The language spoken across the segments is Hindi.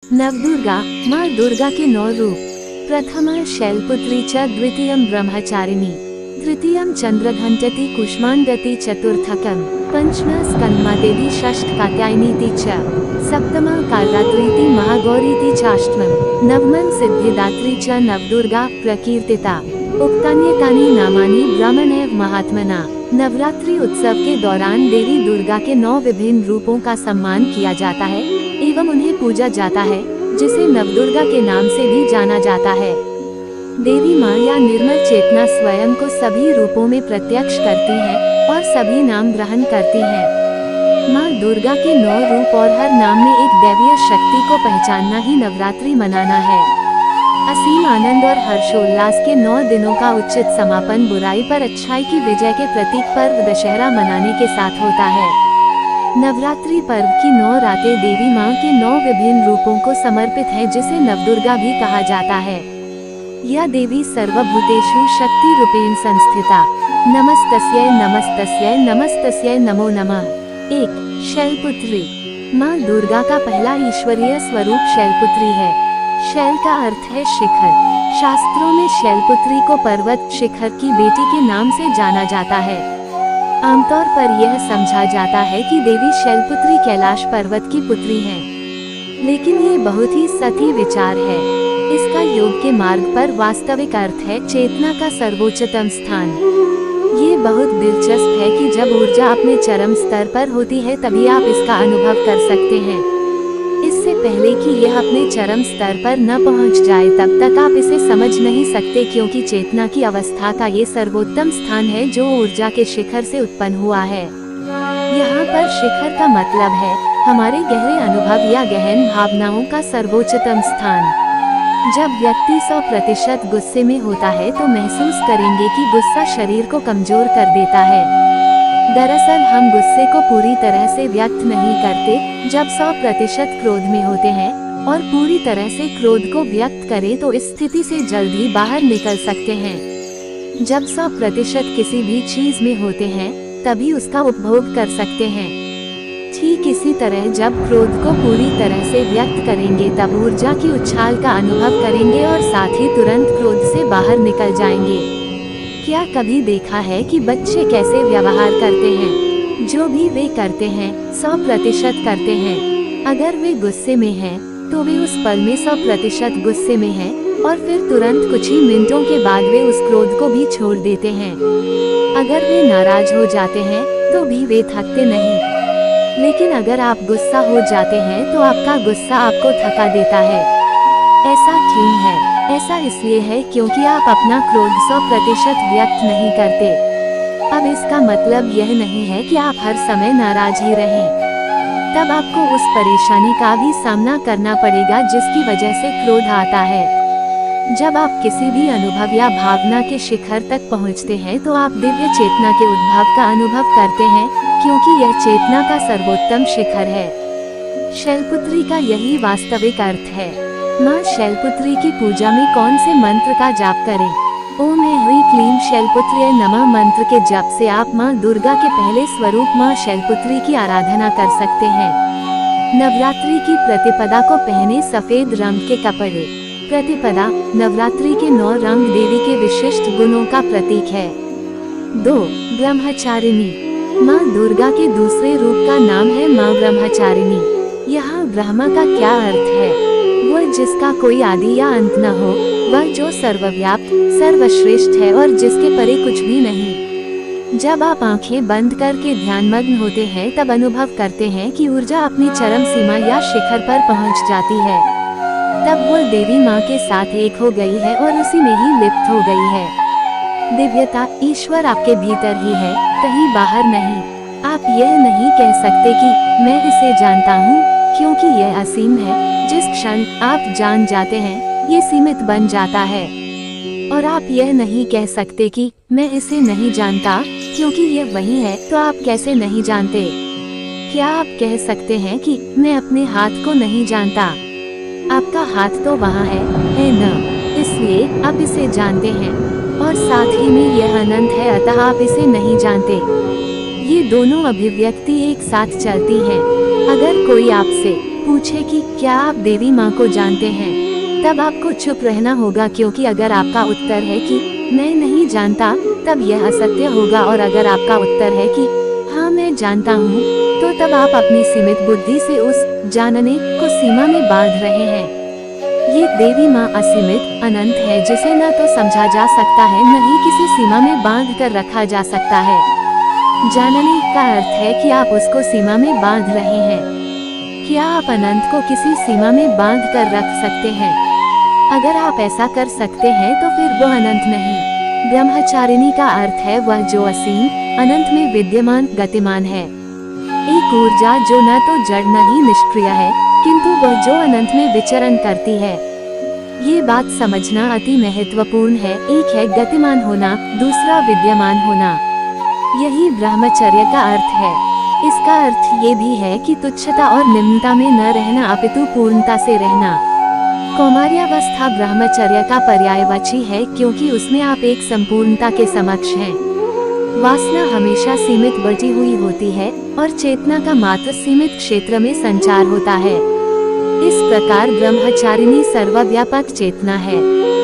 नवदुर्गा, माँ दुर्गा के 9 रूप। प्रथमा शैलपुत्री च द्वितीयं ब्रह्मचारिणी, तृतीयं चंद्रघंटति कुष्मांडति चतुर्थकं, पंचमा स्कंदमातेति षष्ठ कात्यायनीति च, सप्तमा कालरात्रीति महागौरीति चाष्टमं, नवमं सिद्धिदात्री च नवदुर्गा प्रकीर्तिता। उक्तान्येतानि नामानि ब्राह्मणैव महात्मना। नवरात्रि उत्सव के दौरान देवी दुर्गा के 9 विभिन्न रूपों का सम्मान किया जाता है एवं उन्हें पूजा जाता है, जिसे नवदुर्गा के नाम से भी जाना जाता है। देवी माँ या निर्मल चेतना स्वयं को सभी रूपों में प्रत्यक्ष करती है और सभी नाम ग्रहण करती है। माँ दुर्गा के 9 रूप और हर नाम में एक दैवीय शक्ति को पहचानना ही नवरात्रि मनाना है। असीम आनंद और हर्षोल्लास के 9 दिनों का उचित समापन बुराई पर अच्छाई की विजय के प्रतीक पर्व दशहरा मनाने के साथ होता है। नवरात्रि पर्व की 9 रातें देवी माँ के 9 विभिन्न रूपों को समर्पित है, जिसे नवदुर्गा भी कहा जाता है। यह देवी सर्वभूतेषु शक्ति रूपेण संस्थिता। नमस्तस्यै नमस्तस्यै नमस्तस्यै नमो नमः। 1. शैलपुत्री। माँ दुर्गा का पहला ईश्वरीय स्वरूप शैलपुत्री है। शैल का अर्थ है शिखर। शास्त्रों में शैलपुत्री को पर्वत शिखर की बेटी के नाम से जाना जाता है। आमतौर पर यह समझा जाता है कि देवी शैलपुत्री कैलाश पर्वत की पुत्री हैं, लेकिन ये बहुत ही सही विचार है। इसका योग के मार्ग पर वास्तविक अर्थ है चेतना का सर्वोच्चतम स्थान। ये बहुत दिलचस्प है कि जब ऊर्जा अपने चरम स्तर पर होती है तभी आप इसका अनुभव कर सकते हैं। इससे पहले कि यह अपने चरम स्तर पर न पहुंच जाए तब तक आप इसे समझ नहीं सकते, क्योंकि चेतना की अवस्था का ये सर्वोत्तम स्थान है जो ऊर्जा के शिखर से उत्पन्न हुआ है। यहाँ पर शिखर का मतलब है हमारे गहरे अनुभव या गहन भावनाओं का सर्वोच्चतम स्थान। जब व्यक्ति 100% गुस्से में होता है तो महसूस करेंगे कि गुस्सा शरीर को कमजोर कर देता है। दरअसल हम गुस्से को पूरी तरह से व्यक्त नहीं करते। जब 100% क्रोध में होते हैं और पूरी तरह से क्रोध को व्यक्त करें तो इस स्थिति से जल्द ही बाहर निकल सकते हैं। जब 100% किसी भी चीज में होते हैं तभी उसका उपभोग कर सकते हैं। ठीक इसी तरह जब क्रोध को पूरी तरह से व्यक्त करेंगे तब ऊर्जा की उछाल का अनुभव करेंगे और साथ ही तुरंत क्रोध से बाहर निकल जाएंगे। क्या कभी देखा है कि बच्चे कैसे व्यवहार करते हैं? जो भी वे करते हैं 100% करते हैं। अगर वे गुस्से में हैं, तो वे उस पल में 100% गुस्से में हैं और फिर तुरंत कुछ ही मिनटों के बाद वे उस क्रोध को भी छोड़ देते हैं। अगर वे नाराज हो जाते हैं तो भी वे थकते नहीं। लेकिन अगर आप गुस्सा हो जाते हैं तो आपका गुस्सा आपको थका देता है। ऐसा क्यों है? ऐसा इसलिए है क्योंकि आप अपना क्रोध 100% व्यक्त नहीं करते। अब इसका मतलब यह नहीं है कि आप हर समय नाराज ही रहें। तब आपको उस परेशानी का भी सामना करना पड़ेगा जिसकी वजह से क्रोध आता है। जब आप किसी भी अनुभव या भावना के शिखर तक पहुंचते हैं तो आप दिव्य चेतना के उद्भव का अनुभव करते हैं, क्योंकि यह चेतना का सर्वोत्तम शिखर है। शैलपुत्री का यही वास्तविक अर्थ है। माँ शैलपुत्री की पूजा में कौन से मंत्र का जाप करें? ओम ह्रीं क्लीं शैलपुत्र्यै नमः मंत्र के जप से आप माँ दुर्गा के पहले स्वरूप माँ शैलपुत्री की आराधना कर सकते हैं। नवरात्रि की प्रतिपदा को पहने सफेद रंग के कपड़े। प्रतिपदा नवरात्रि के 9 रंग देवी के विशिष्ट गुणों का प्रतीक है। 2. ब्रह्मचारिणी। माँ दुर्गा के दूसरे रूप का नाम है माँ ब्रह्मचारिणी। यहाँ ब्रह्मा का क्या अर्थ है? वह जिसका कोई आदि या अंत न हो, वह जो सर्वव्याप्त सर्वश्रेष्ठ है और जिसके परे कुछ भी नहीं। जब आप आंखें बंद करके ध्यानमग्न होते हैं तब अनुभव करते हैं कि ऊर्जा अपनी चरम सीमा या शिखर पर पहुंच जाती है। तब वह देवी माँ के साथ एक हो गई है और उसी में ही लिप्त हो गई है। दिव्यता ईश्वर आपके भीतर ही है, कहीं बाहर नहीं। आप यह नहीं कह सकते कि मैं इसे जानता हूँ, क्योंकि यह असीम है। जिस क्षण आप जान जाते हैं ये सीमित बन जाता है। और आप यह नहीं कह सकते कि मैं इसे नहीं जानता, क्योंकि यह वही है। तो आप कैसे नहीं जानते? क्या आप कह सकते हैं कि मैं अपने हाथ को नहीं जानता? आपका हाथ तो वहाँ है न? इसलिए आप इसे जानते हैं और साथ ही में यह अनंत है, अतः आप इसे नहीं जानते। ये दोनों अभिव्यक्ति एक साथ चलती हैं। अगर कोई आपसे पूछे कि क्या आप देवी माँ को जानते हैं, तब आपको चुप रहना होगा, क्योंकि अगर आपका उत्तर है कि मैं नहीं जानता, तब यह असत्य होगा, और अगर आपका उत्तर है कि हाँ मैं जानता हूँ, तो तब आप अपनी सीमित बुद्धि से उस जानने को सीमा में बांध रहे हैं। ये देवी माँ असीमित अनंत है, जिसे न तो समझा जा सकता है, न ही किसी सीमा में बांध कर रखा जा सकता है। जानने का अर्थ है कि आप उसको सीमा में बांध रहे हैं। क्या आप अनंत को किसी सीमा में बांध कर रख सकते हैं? अगर आप ऐसा कर सकते हैं तो फिर वो अनंत नहीं। ब्रह्मचारिणी का अर्थ है वह जो असीम अनंत में विद्यमान गतिमान है, एक ऊर्जा जो न तो जड़ न ही निष्क्रिय है, किंतु वह जो अनंत में विचरण करती है। ये बात समझना अति महत्वपूर्ण है। एक है गतिमान होना, दूसरा विद्यमान होना। यही ब्रह्मचर्य का अर्थ है। इसका अर्थ ये भी है कि तुच्छता और निम्नता में न रहना, अपितु पूर्णता से रहना। कौमार्यावस्था ब्रह्मचर्य का पर्यायवाची है, क्योंकि उसमें आप एक संपूर्णता के समक्ष हैं। वासना हमेशा सीमित बची हुई होती है और चेतना का मात्र सीमित क्षेत्र में संचार होता है। इस प्रकार ब्रह्मचारिणी सर्वव्यापक चेतना है।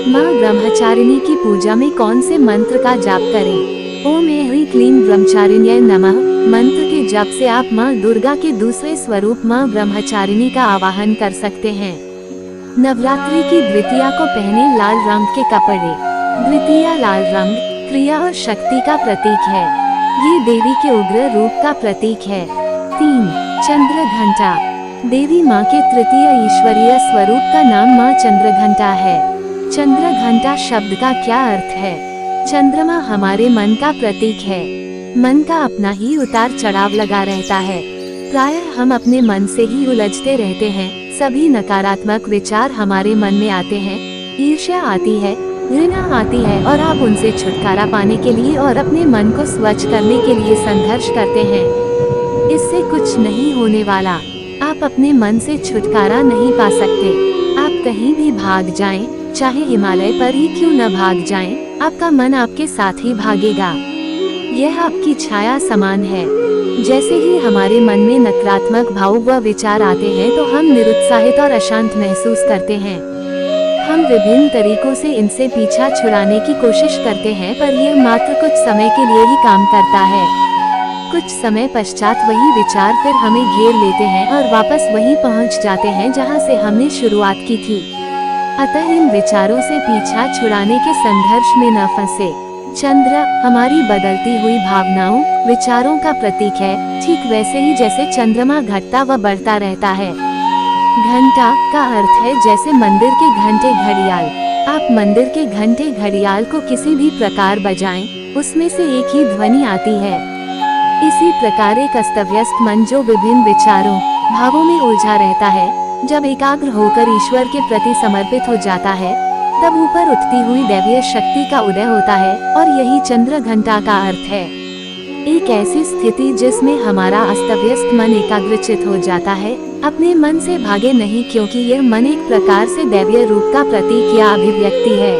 माँ ब्रह्मचारिणी की पूजा में कौन से मंत्र का जाप करें? ओम ह्रीं क्लीं ब्रह्मचारिण्यै नमः मंत्र के जप से आप माँ दुर्गा के दूसरे स्वरूप माँ ब्रह्मचारिणी का आवाहन कर सकते हैं। नवरात्रि की द्वितीया को पहने लाल रंग के कपड़े। द्वितीया लाल रंग क्रिया और शक्ति का प्रतीक है। ये देवी के उग्र रूप का प्रतीक है। 3. चंद्र घंटा। देवी माँ के तृतीय ईश्वरीय स्वरूप का नाम माँ चंद्रघंटा है। चंद्र घंटा शब्द का क्या अर्थ है? चंद्रमा हमारे मन का प्रतीक है। मन का अपना ही उतार चढ़ाव लगा रहता है। प्रायः हम अपने मन से ही उलझते रहते हैं। सभी नकारात्मक विचार हमारे मन में आते हैं। ईर्ष्या आती है, घृणा आती है, और आप उनसे छुटकारा पाने के लिए और अपने मन को स्वच्छ करने के लिए संघर्ष करते हैं। इससे कुछ नहीं होने वाला। आप अपने मन से छुटकारा नहीं पा सकते। आप कहीं भी भाग जाएं, चाहे हिमालय पर ही क्यों न भाग जाएं, आपका मन आपके साथ ही भागेगा। यह आपकी छाया समान है। जैसे ही हमारे मन में नकारात्मक भाव व विचार आते हैं तो हम निरुत्साहित और अशांत महसूस करते हैं। हम विभिन्न तरीकों से इनसे पीछा छुड़ाने की कोशिश करते हैं, पर यह मात्र कुछ समय के लिए ही काम करता है। कुछ समय पश्चात वही विचार फिर हमें घेर लेते हैं और वापस वहीं पहुंच जाते हैं जहां से हमने शुरुआत की थी। अतः इन विचारों से पीछा छुड़ाने के संघर्ष में न फंसे। चंद्र हमारी बदलती हुई भावनाओं, विचारों का प्रतीक है, ठीक वैसे ही जैसे चंद्रमा घटता व बढ़ता रहता है। घंटा का अर्थ है जैसे मंदिर के घंटे घड़ियाल। आप मंदिर के घंटे घड़ियाल को किसी भी प्रकार बजाएं, उसमें से एक ही ध्वनि आती है। इसी प्रकार एक अस्तव्यस्त मन जो विभिन्न विचारों, भावों में उलझा रहता है, जब एकाग्र होकर ईश्वर के प्रति समर्पित हो जाता है, तब ऊपर उठती हुई दैवीय शक्ति का उदय होता है, और यही चंद्र घंटा का अर्थ है। एक ऐसी स्थिति जिसमें हमारा अस्तव्यस्त मन एकाग्रचित हो जाता है, अपने मन से भागे नहीं, क्योंकि यह मन एक प्रकार से दैवीय रूप का प्रतीक या अभिव्यक्ति है।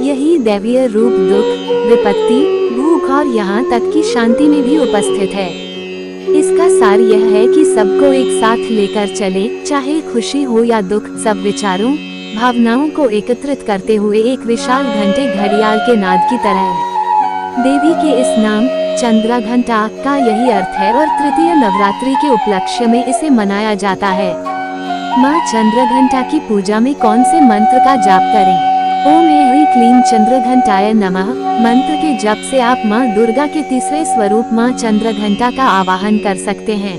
यही दैवीय रूप दुख, विपत्ति, भूख और यहाँ तक कि शांति में भी उपस्थित है। इसका सार यह है कि सबको एक साथ लेकर चले, चाहे खुशी हो या दुख, सब विचारों, भावनाओं को एकत्रित करते हुए एक विशाल घंटे घड़ियाल के नाद की तरह। देवी के इस नाम चंद्र घंटा का यही अर्थ है, और तृतीय नवरात्रि के उपलक्ष्य में इसे मनाया जाता है। माँ चंद्र घंटा की पूजा में कौन से मंत्र का जाप करें? ओम ह्रीं क्लीं चंद्रघंटाय नमः मंत्र के जप से आप माँ दुर्गा के तीसरे स्वरूप माँ चंद्रघंटा का आवाहन कर सकते हैं।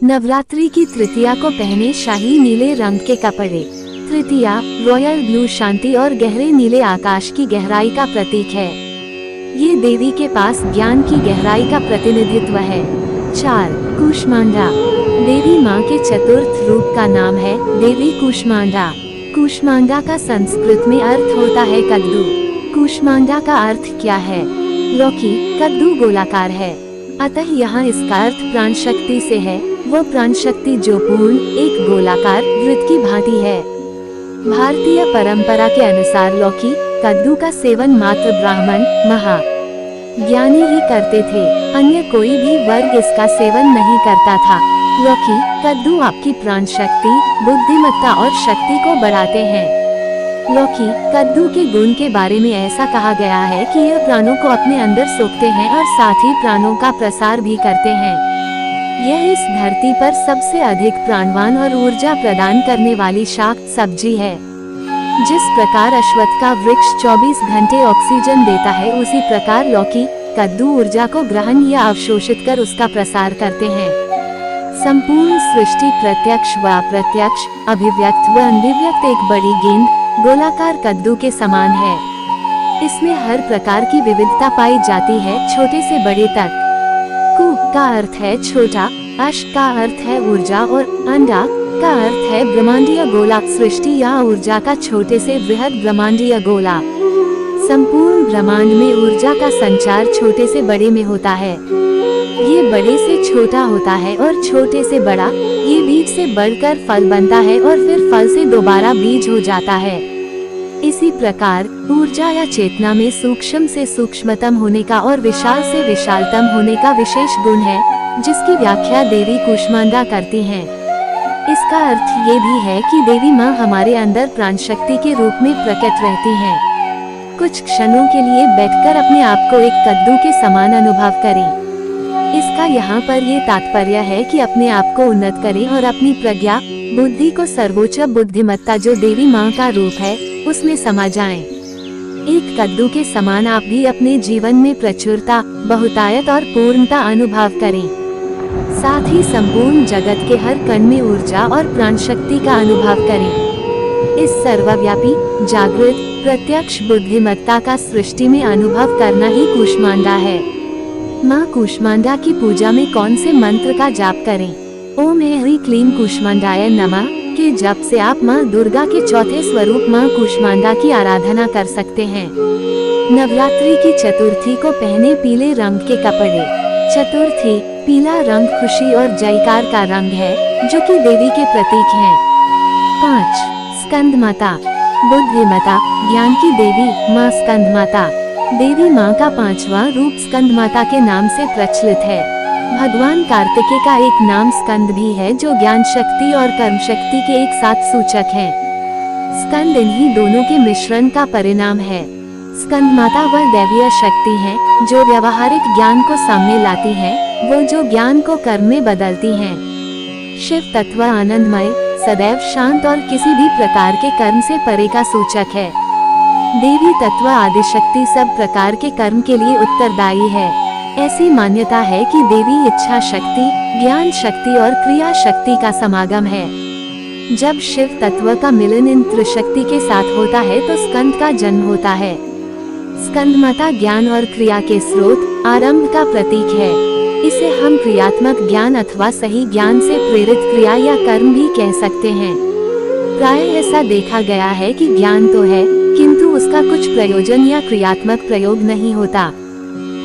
नवरात्रि की तृतीया को पहने शाही नीले रंग के कपड़े। तृतीया रॉयल ब्लू शांति और गहरे नीले आकाश की गहराई का प्रतीक है। ये देवी के पास ज्ञान की गहराई का प्रतिनिधित्व है। 4. कूष्मांडा। देवी माँ के चतुर्थ रूप का नाम है देवी कूष्मांडा। कूष्मांडा का संस्कृत में अर्थ होता है कद्दू। कूष्मांडा का अर्थ क्या है? लौकी, कद्दू गोलाकार है, अतः यहाँ इसका अर्थ प्राण शक्ति से है। वह प्राण शक्ति जो पूर्ण एक गोलाकार वृत्त की भांति है। भारतीय परंपरा के अनुसार लौकी, कद्दू का सेवन मात्र ब्राह्मण, महा ज्ञानी ही करते थे, अन्य कोई भी वर्ग इसका सेवन नहीं करता था। लौकी, कद्दू आपकी प्राण शक्ति, बुद्धिमत्ता और शक्ति को बढ़ाते हैं। लौकी, कद्दू के गुण के बारे में ऐसा कहा गया है कि यह प्राणों को अपने अंदर सोखते हैं और साथ ही प्राणों का प्रसार भी करते हैं। यह इस धरती पर सबसे अधिक प्राणवान और ऊर्जा प्रदान करने वाली शाक सब्जी है। जिस प्रकार अश्वत्थ का वृक्ष 24 घंटे ऑक्सीजन देता है, उसी प्रकार लौकी, कद्दू ऊर्जा को ग्रहण या अवशोषित कर उसका प्रसार करते हैं। संपूर्ण सृष्टि प्रत्यक्ष व अप्रत्यक्ष, अभिव्यक्त व अनभिव्यक्त एक बड़ी गेंद गोलाकार कद्दू के समान है। इसमें हर प्रकार की विविधता पाई जाती है, छोटे से बड़े तक। कु का अर्थ है छोटा, अश का अर्थ है ऊर्जा और अंडा का अर्थ है ब्रह्मांडीय गोला। सृष्टि या ऊर्जा का छोटे से बृहद ब्रह्मांडीय गोला। संपूर्ण ब्रह्मांड में ऊर्जा का संचार छोटे से बड़े में होता है। ये बड़े से छोटा होता है और छोटे से बड़ा। ये बीज से बढ़कर फल बनता है और फिर फल से दोबारा बीज हो जाता है। इसी प्रकार ऊर्जा या चेतना में सूक्ष्म से सूक्ष्मतम होने का और विशाल से विशालतम होने का विशेष गुण है, जिसकी व्याख्या देवी कूष्मांडा करती हैं। इसका अर्थ ये भी है कि देवी माँ हमारे अंदर प्राण शक्ति के रूप में प्रकट रहती हैं। कुछ क्षणों के लिए बैठकर अपने आप को एक कद्दू के समान अनुभव करें। इसका यहाँ पर ये तात्पर्य है कि अपने आप को उन्नत करें और अपनी प्रज्ञा, बुद्धि को सर्वोच्च बुद्धिमत्ता जो देवी माँ का रूप है, उसमें समा जाएं। एक कद्दू के समान आप भी अपने जीवन में प्रचुरता, बहुतायत और पूर्णता अनुभव करें। साथ ही संपूर्ण जगत के हर कण में ऊर्जा और प्राण शक्ति का अनुभव करें। इस सर्वव्यापी, जागृत, प्रत्यक्ष बुद्धिमत्ता का सृष्टि में अनुभव करना ही कूष्मांडा है। माँ कूष्मांडा की पूजा में कौन से मंत्र का जाप करें? ओम ह्रीं क्लीं कूष्मांडाय नमः के जप से आप माँ दुर्गा के चौथे स्वरूप माँ कूष्मांडा की आराधना कर सकते हैं। नवरात्रि की चतुर्थी को पहने पीले रंग के कपड़े। चतुर्थी, पीला रंग खुशी और जयकार का रंग है, जो कि देवी के प्रतीक हैं। 5. स्कंद माता, बुद्धिमता, ज्ञान की देवी माँ स्कंद माता। देवी माँ का 5वां रूप स्कंद माता के नाम से प्रचलित है। भगवान कार्तिकेय का एक नाम स्कंद भी है, जो ज्ञान शक्ति और कर्म शक्ति के एक साथ सूचक है। स्कंद इन्हीं दोनों के मिश्रण का परिणाम है। स्कंद माता वह दैवीय शक्ति है, जो व्यवहारिक ज्ञान को सामने लाती है, वो जो ज्ञान को कर्म में बदलती हैं। शिव तत्व आनंदमय, सदैव शांत और किसी भी प्रकार के कर्म से परे का सूचक है। देवी तत्व आदिशक्ति सब प्रकार के कर्म के लिए उत्तरदायी है। ऐसी मान्यता है कि देवी इच्छा शक्ति, ज्ञान शक्ति और क्रिया शक्ति का समागम है। जब शिव तत्व का मिलन इन त्रिशक्ति के साथ होता है तो स्कंद का जन्म होता है। स्कंद माता ज्ञान और क्रिया के स्रोत, आरंभ का प्रतीक है। इसे हम क्रियात्मक ज्ञान अथवा सही ज्ञान से प्रेरित क्रिया या कर्म भी कह सकते हैं। प्रायः ऐसा देखा गया है कि ज्ञान तो है, किंतु उसका कुछ प्रयोजन या क्रियात्मक प्रयोग नहीं होता।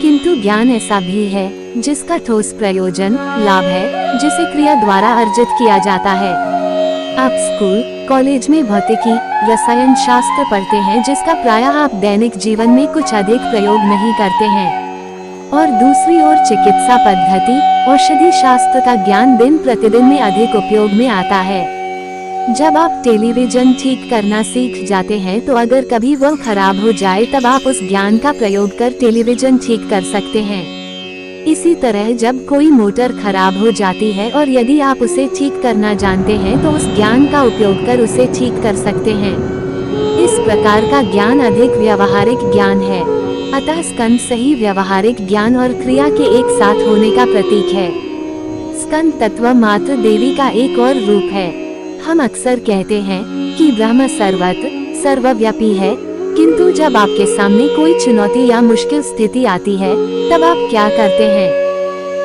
किंतु ज्ञान ऐसा भी है जिसका ठोस प्रयोजन, लाभ है, जिसे क्रिया द्वारा अर्जित किया जाता है। आप स्कूल, कॉलेज में भौतिकी, रसायन शास्त्र पढ़ते हैं, जिसका प्रायः आप दैनिक जीवन में कुछ अधिक प्रयोग नहीं करते हैं। और दूसरी ओर चिकित्सा पद्धति, औषधि शास्त्र का ज्ञान दिन प्रतिदिन में अधिक उपयोग में आता है। जब आप टेलीविजन ठीक करना सीख जाते हैं तो अगर कभी वह खराब हो जाए तब आप उस ज्ञान का प्रयोग कर टेलीविजन ठीक कर सकते हैं। इसी तरह जब कोई मोटर खराब हो जाती है और यदि आप उसे ठीक करना जानते हैं तो उस ज्ञान का उपयोग कर उसे ठीक कर सकते हैं। इस प्रकार का ज्ञान अधिक व्यवहारिक ज्ञान है। अतः स्कंद सही व्यवहारिक ज्ञान और क्रिया के एक साथ होने का प्रतीक है। स्कंद तत्व मात्र देवी का एक और रूप है। हम अक्सर कहते हैं कि ब्रह्म सर्वत्र, सर्वव्यापी है, किंतु जब आपके सामने कोई चुनौती या मुश्किल स्थिति आती है तब आप क्या करते हैं?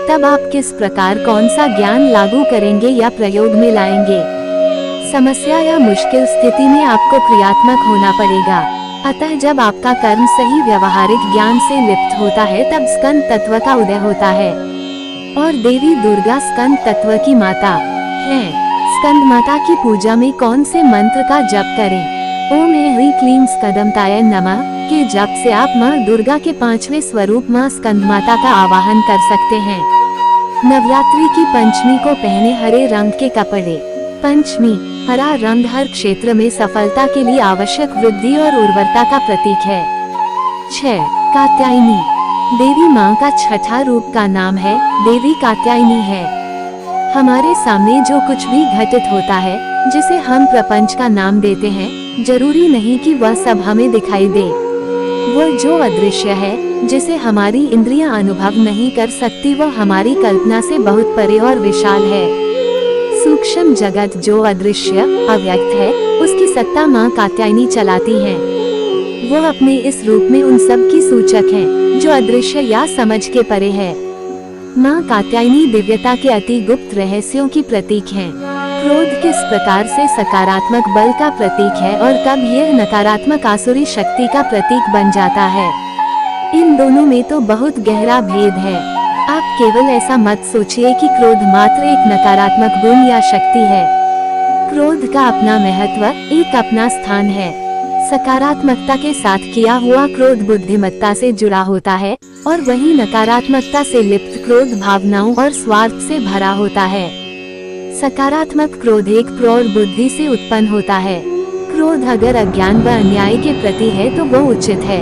तब आप किस प्रकार कौन सा ज्ञान लागू करेंगे या प्रयोग में लाएंगे? समस्या या मुश्किल स्थिति में आपको क्रियात्मक होना पड़ेगा। अतः जब आपका कर्म सही व्यवहारिक ज्ञान से लिप्त होता है तब स्कंद तत्व का उदय होता है। और देवी दुर्गा स्कंद तत्व की माता है। स्कंद माता की पूजा में कौन से मंत्र का जप करें? ओम ह्रीं क्लीं स्कंदमाताय नमः के जप से आप माँ दुर्गा के 5वें स्वरूप माँ स्कंदमाता का आवाहन कर सकते हैं। नवरात्रि की पंचमी को पहने हरे रंग के कपड़े। पंचमी, हरा रंग हर क्षेत्र में सफलता के लिए आवश्यक वृद्धि और उर्वरता का प्रतीक है। 6. कात्यायनी, देवी माँ का छठा रूप का नाम है, देवी कात्यायनी है। हमारे सामने जो कुछ भी घटित होता है, जिसे हम प्रपंच का नाम देते हैं, जरूरी नहीं कि वह सब हमें दिखाई दे। वह जो अदृश्य है, जिसे हमारी इंद्रियां अनुभव नहीं कर सकती, वह हमारी कल्पना से बहुत परे और विशाल है। सूक्ष्म जगत जो अदृश्य, अव्यक्त है, उसकी सत्ता माँ कात्यायनी चलाती हैं। वह अपने इस रूप में उन सब की सूचक हैं, जो अदृश्य या समझ के परे है। माँ कात्यायनी दिव्यता के अति गुप्त रहस्यों की प्रतीक हैं। क्रोध किस प्रकार से सकारात्मक बल का प्रतीक है और कब यह नकारात्मक आसुरी शक्ति का प्रतीक बन जाता है, इन दोनों में तो बहुत गहरा भेद है। आप केवल ऐसा मत सोचिए कि क्रोध मात्र एक नकारात्मक गुण या शक्ति है। क्रोध का अपना महत्व, एक अपना स्थान है। सकारात्मकता के साथ किया हुआ क्रोध बुद्धिमत्ता से जुड़ा होता है और वही नकारात्मकता से लिप्त क्रोध भावनाओं और स्वार्थ से भरा होता है। सकारात्मक क्रोध एक प्रौढ़ बुद्धि से उत्पन्न होता है। क्रोध अगर अज्ञान व अन्याय के प्रति है तो वह उचित है।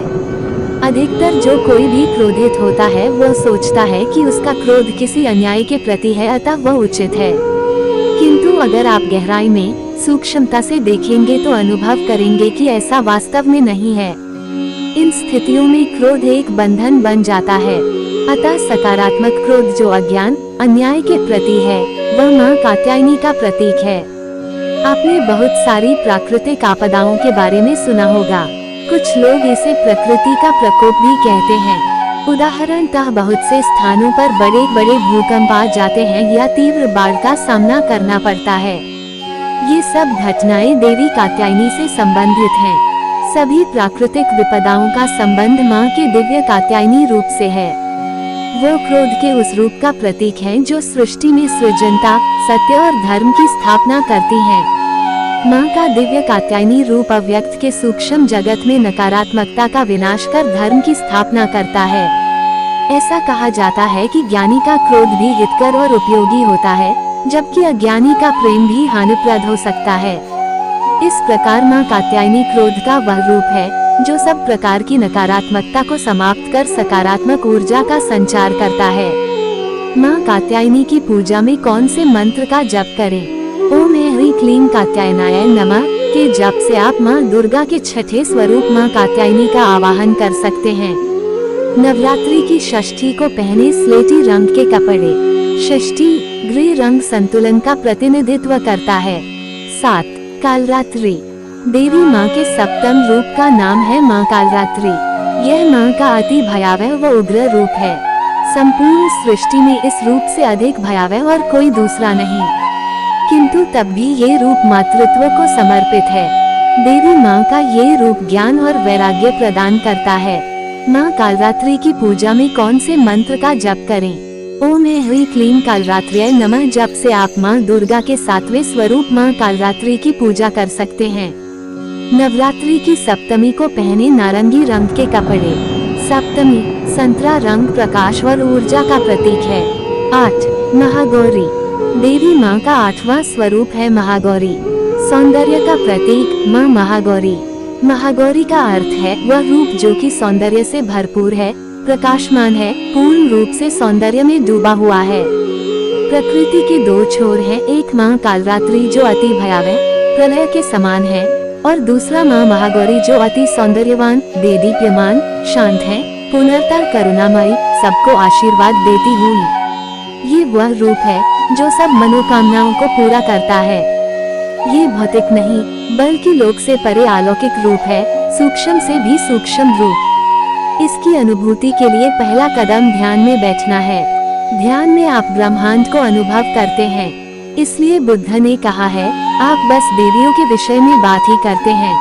अधिकतर जो कोई भी क्रोधित होता है वह सोचता है कि उसका क्रोध किसी अन्याय के प्रति है, अतः वह उचित है। किंतु अगर आप गहराई में, सूक्ष्मता से देखेंगे तो अनुभव करेंगे कि ऐसा वास्तव में नहीं है। इन स्थितियों में क्रोध एक बंधन बन जाता है। अतः सकारात्मक क्रोध जो अज्ञान, अन्याय के प्रति है, वह माँ कात्यायनी का प्रतीक है। आपने बहुत सारी प्राकृतिक आपदाओं के बारे में सुना होगा। कुछ लोग इसे प्रकृति का प्रकोप भी कहते हैं। उदाहरणतः बहुत से स्थानों पर बड़े बड़े भूकंप आ जाते हैं या तीव्र बाढ़ का सामना करना पड़ता है। ये सब घटनाएं देवी कात्यायनी से संबंधित हैं। सभी प्राकृतिक विपदाओं का संबंध माँ के दिव्य कात्यायनी रूप से है। वो क्रोध के उस रूप का प्रतीक है जो सृष्टि में सृजनता, सत्य और धर्म की स्थापना करती है। माँ का दिव्य कात्यायनी रूप अव्यक्त के सूक्ष्म जगत में नकारात्मकता का विनाश कर धर्म की स्थापना करता है। ऐसा कहा जाता है कि ज्ञानी का क्रोध भी हितकर और उपयोगी होता है, जबकि अज्ञानी का प्रेम भी हानिप्रद हो सकता है। इस प्रकार माँ कात्यायनी क्रोध का वह रूप है जो सब प्रकार की नकारात्मकता को समाप्त कर सकारात्मक ऊर्जा का संचार करता है। माँ कात्यायनी की पूजा में कौन से मंत्र का जप करें? ओम ह्रीं क्लीं कात्यायनाय नमः के जप से आप माँ दुर्गा के छठे स्वरूप माँ कात्यायनी का आवाहन कर सकते हैं। नवरात्रि की षष्ठी को पहने स्लेटी रंग के कपड़े। षष्ठी ग्रे रंग संतुलन का प्रतिनिधित्व करता है। 7. कालरात्रि, देवी माँ के सप्तम रूप का नाम है माँ कालरात्रि। यह माँ का अति भयावह व उग्र रूप है। संपूर्ण सृष्टि में इस रूप से अधिक भयावह और कोई दूसरा नहीं, किंतु तब भी ये रूप मातृत्व को समर्पित है। देवी माँ का ये रूप ज्ञान और वैराग्य प्रदान करता है। माँ कालरात्रि की पूजा में कौन से मंत्र का जप करें? ओम ह्रीं क्लीं कालरात्र्याय नमः जप से आप माँ दुर्गा के 7वें स्वरूप माँ कालरात्रि की पूजा कर सकते हैं। नवरात्रि की सप्तमी को पहने नारंगी रंग के कपड़े। सप्तमी, संतरा रंग प्रकाश और ऊर्जा का प्रतीक है। 8. महागौरी, देवी माँ का 8वां स्वरूप है महागौरी। सौंदर्य का प्रतीक माँ महागौरी। महागौरी का अर्थ है वह रूप जो कि सौंदर्य से भरपूर है, प्रकाशमान है, पूर्ण रूप से सौंदर्य में डूबा हुआ है। प्रकृति के दो छोर हैं, एक माँ कालरात्रि जो अति भयावह प्रलय के समान है और दूसरा माँ महागौरी जो अति सौंदर्यवान, देदीप्यमान, शांत है, पुनर्ता करुणामयी, सबको आशीर्वाद देती हुई। ये वह रूप है जो सब मनोकामनाओं को पूरा करता है। ये भौतिक नहीं बल्कि लोक से परे अलौकिक रूप है, सूक्ष्म से भी सूक्ष्म रूप। इसकी अनुभूति के लिए पहला कदम ध्यान में बैठना है। ध्यान में आप ब्रह्मांड को अनुभव करते हैं। इसलिए बुद्ध ने कहा है, आप बस देवियों के विषय में बात ही करते हैं।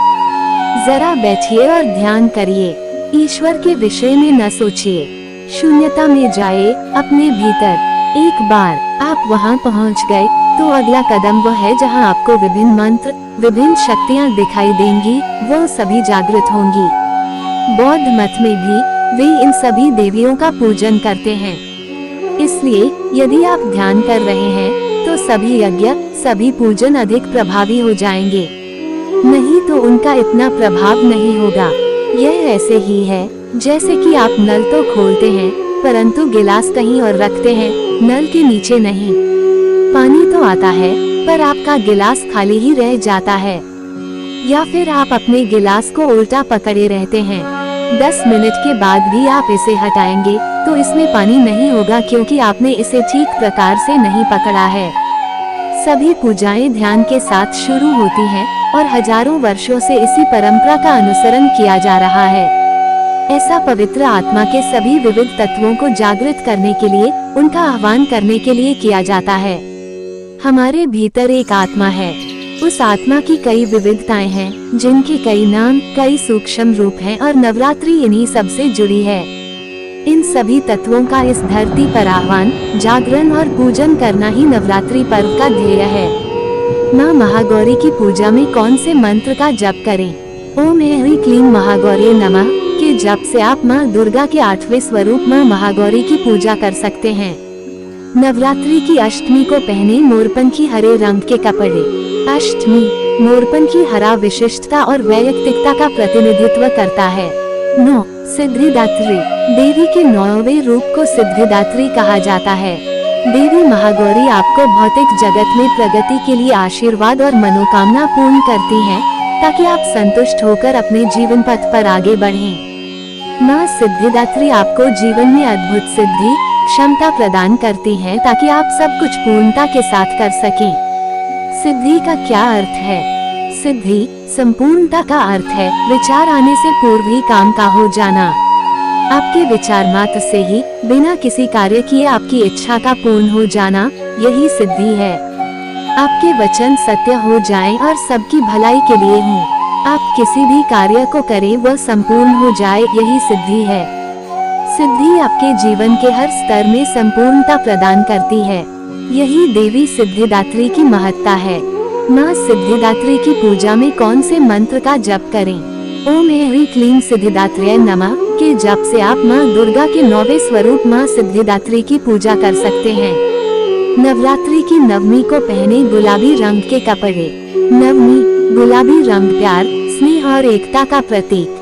जरा बैठिए और ध्यान करिए, ईश्वर के विषय में न सोचिए। शून्यता में जाए अपने भीतर। एक बार आप वहां पहुंच गए तो अगला कदम वो है जहां आपको विभिन्न मंत्र, विभिन्न शक्तियां दिखाई देंगी, वो सभी जागृत होंगी। बौद्ध मत में भी वे इन सभी देवियों का पूजन करते हैं। इसलिए यदि आप ध्यान कर रहे हैं तो सभी यज्ञ, सभी पूजन अधिक प्रभावी हो जाएंगे, नहीं तो उनका इतना प्रभाव नहीं होगा। यह ऐसे ही है जैसे कि आप नल तो खोलते हैं परंतु गिलास कहीं और रखते हैं, नल के नीचे नहीं। पानी तो आता है पर आपका गिलास खाली ही रह जाता है, या फिर आप अपने गिलास को उल्टा पकड़े रहते हैं। 10 मिनट के बाद भी आप इसे हटाएंगे तो इसमें पानी नहीं होगा, क्योंकि आपने इसे ठीक प्रकार से नहीं पकड़ा है। सभी पूजाएं ध्यान के साथ शुरू होती हैं और हजारों वर्षों से इसी परंपरा का अनुसरण किया जा रहा है। ऐसा पवित्र आत्मा के सभी विविध तत्वों को जागृत करने के लिए, उनका आह्वान करने के लिए किया जाता है। हमारे भीतर एक आत्मा है, उस आत्मा की कई विविधताएं हैं, जिनके कई नाम, कई सूक्ष्म रूप हैं और नवरात्रि इन्हीं सब से जुड़ी है। इन सभी तत्वों का इस धरती पर आह्वान, जागरण और पूजन करना ही नवरात्रि पर्व का ध्येय है। माँ महागौरी की पूजा में कौन से मंत्र का जप करें? ओम ह्रीं क्लीं महागौरी नमः के जप से आप माँ दुर्गा के 8वें स्वरूप माँ महागौरी की पूजा कर सकते हैं। नवरात्रि की अष्टमी को पहने मोरपंखी हरे रंग के कपड़े। अष्टमी, मोरपंखी हरा विशिष्टता और वैयक्तिकता का प्रतिनिधित्व करता है। 9. सिद्धिदात्री, देवी के 9वें रूप को सिद्धिदात्री कहा जाता है। देवी महागौरी आपको भौतिक जगत में प्रगति के लिए आशीर्वाद और मनोकामना पूर्ण करती हैं, ताकि आप संतुष्ट होकर अपने जीवन पथ पर आगे बढ़ें। माँ सिद्धिदात्री आपको जीवन में अद्भुत सिद्धि, क्षमता प्रदान करती हैं, ताकि आप सब कुछ पूर्णता के साथ कर सकें। सिद्धि का क्या अर्थ है? सिद्धि संपूर्णता का अर्थ है विचार आने से पूर्व ही काम का हो जाना। आपके विचार मात्र से ही, बिना किसी कार्य किए आपकी इच्छा का पूर्ण हो जाना, यही सिद्धि है। आपके वचन सत्य हो जाएं और सबकी भलाई के लिए हों। आप किसी भी कार्य को करें वह संपूर्ण हो जाए, यही सिद्धि है। सिद्धि आपके जीवन के हर स्तर में संपूर्णता प्रदान करती है। यही देवी सिद्धिदात्री की महत्ता है। माँ सिद्धिदात्री की पूजा में कौन से मंत्र का जप करें? ओम ह्रीं क्लीं सिद्धिदात्र्यै नमः के जप से आप माँ दुर्गा के 9वें स्वरूप माँ सिद्धिदात्री की पूजा कर सकते हैं। नवरात्रि की नवमी को पहने गुलाबी रंग के कपड़े। नवमी, गुलाबी रंग प्यार, स्नेह और एकता का प्रतीक।